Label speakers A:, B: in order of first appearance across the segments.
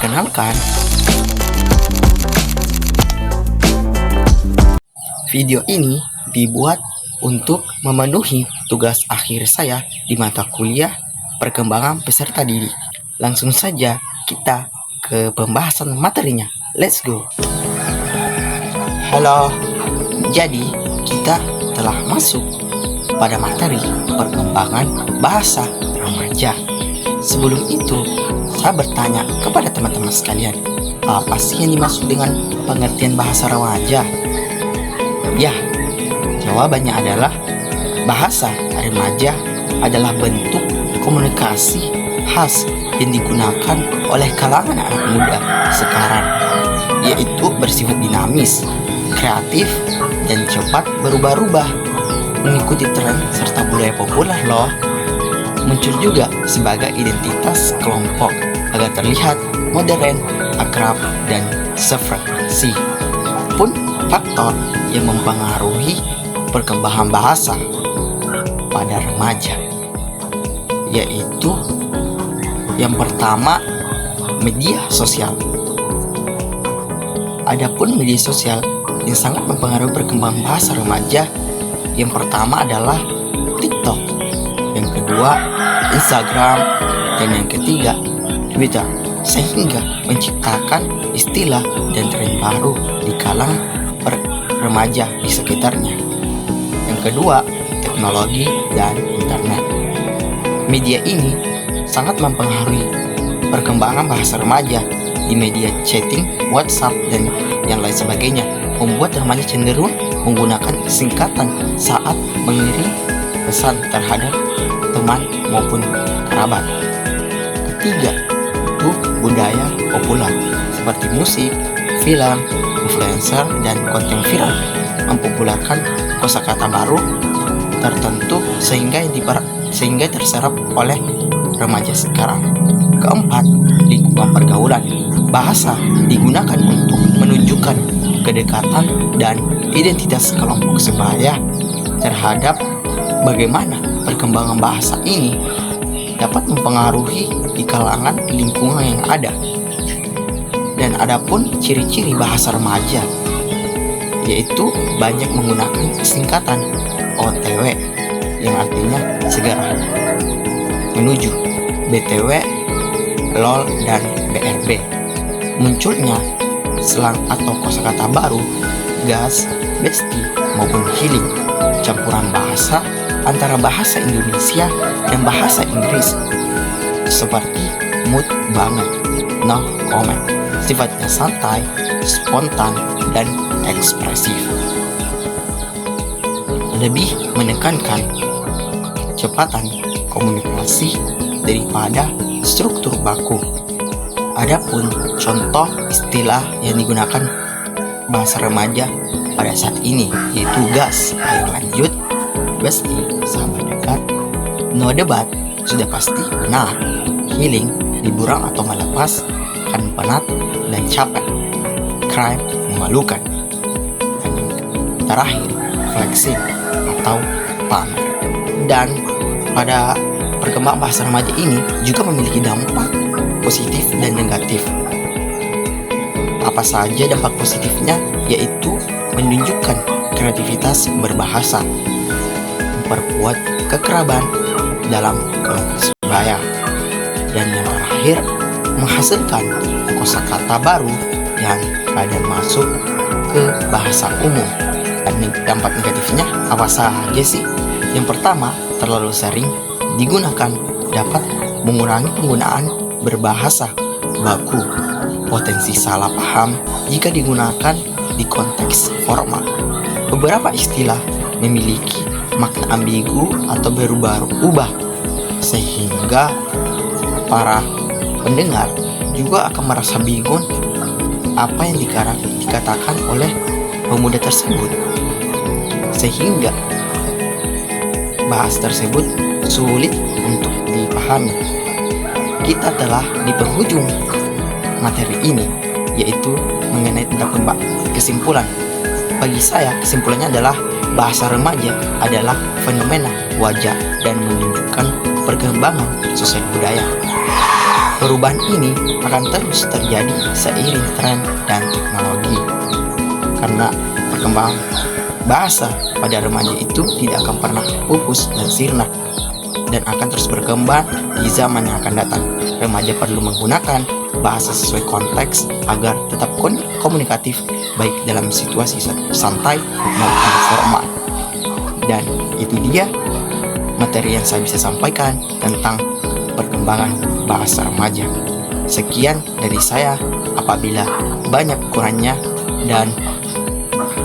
A: Perkenalkan, video ini dibuat untuk memenuhi tugas akhir saya di mata kuliah perkembangan peserta didik. Langsung saja kita ke pembahasan materinya. Let's go. Halo. Jadi, kita telah masuk pada materi perkembangan bahasa remaja. Sebelum itu, saya bertanya kepada teman-teman sekalian, apa sih yang dimaksud dengan pengertian bahasa remaja? Ya, jawabannya adalah bahasa remaja adalah bentuk komunikasi khas yang digunakan oleh kalangan anak muda sekarang, yaitu bersifat dinamis, kreatif, dan cepat berubah-ubah mengikuti tren serta budaya populer loh. Muncul juga sebagai identitas kelompok agar terlihat modern, akrab, dan sefrekuensi. Pun faktor yang mempengaruhi perkembangan bahasa pada remaja, yaitu yang pertama, media sosial. Adapun media sosial yang sangat mempengaruhi perkembangan bahasa remaja, yang pertama adalah TikTok, yang kedua Instagram, dan yang ketiga Twitter, sehingga menciptakan istilah dan tren baru di kalangan remaja di sekitarnya. Yang kedua, teknologi dan internet. Media ini sangat mempengaruhi perkembangan bahasa remaja di media chatting, WhatsApp, dan yang lain sebagainya, membuat remaja cenderung menggunakan singkatan saat mengirim pesan terhadap teman maupun kerabat. Ketiga, itu budaya populer seperti musik, film, influencer, dan konten viral mempopulerkan kosakata baru tertentu sehingga terserap oleh remaja sekarang. Keempat, lingkungan pergaulan. Bahasa digunakan untuk menunjukkan kedekatan dan identitas kelompok sebaya. Terhadap bagaimana perkembangan bahasa ini dapat mempengaruhi di kalangan lingkungan yang ada. Dan adapun ciri-ciri bahasa remaja, yaitu banyak menggunakan singkatan OTW yang artinya segera menuju, BTW, LOL, dan BRB. Munculnya slang atau kosakata baru, gas, besti, maupun healing, campuran bahasa antara bahasa Indonesia dan bahasa Inggris, seperti mood banget, no comment, sifatnya santai, spontan, dan ekspresif. Lebih menekankan kecepatan komunikasi daripada struktur baku. Adapun contoh istilah yang digunakan bahasa remaja pada saat ini yaitu gas, ayo lanjut, besti, sahabat dekat, no debat, sudah pasti benar, healing, liburan atau melepas, kan penat dan capek, crime, memalukan, dan yang terakhir, flexing atau pamer. Dan pada perkembangan bahasa remaja ini juga memiliki dampak positif dan negatif. Apa saja dampak positifnya? Yaitu menunjukkan kreativitas berbahasa, memperkuat kekerabatan dalam kelompok sebaya, dan yang terakhir menghasilkan kosakata baru yang kadang masuk ke bahasa umum. Dan dampak negatifnya apa saja sih? Yang pertama, terlalu sering digunakan dapat mengurangi penggunaan berbahasa baku, potensi salah paham jika digunakan di konteks formal. Beberapa istilah memiliki makna ambigu atau berubah-ubah, sehingga para pendengar juga akan merasa bingung apa yang dikatakan oleh pemuda tersebut, sehingga bahasa tersebut sulit untuk dipahami. Kita telah di penghujung materi ini, yaitu mengenai tentang kesimpulan. Bagi saya, kesimpulannya adalah bahasa remaja adalah fenomena wajar dan menunjukkan perkembangan sosial budaya. Perubahan ini akan terus terjadi seiring tren dan teknologi. Karena perkembangan bahasa pada remaja itu tidak akan pernah pupus dan sirna, dan akan terus berkembang di zaman yang akan datang. Remaja perlu menggunakan bahasa sesuai konteks agar tetap komunikatif, baik dalam situasi santai maupun formal. Dan itu dia materi yang saya bisa sampaikan tentang perkembangan bahasa remaja. Sekian dari saya. Apabila banyak kurangnya dan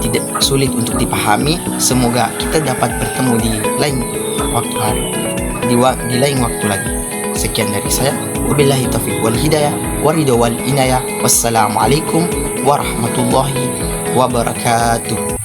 A: tidak sulit untuk dipahami, semoga kita dapat bertemu di lain lain waktu lagi. Sekian dari saya. Wabillahi taufiq wal hidayah, waridho wal inayah. Wassalamualaikum warahmatullahi wabarakatuh.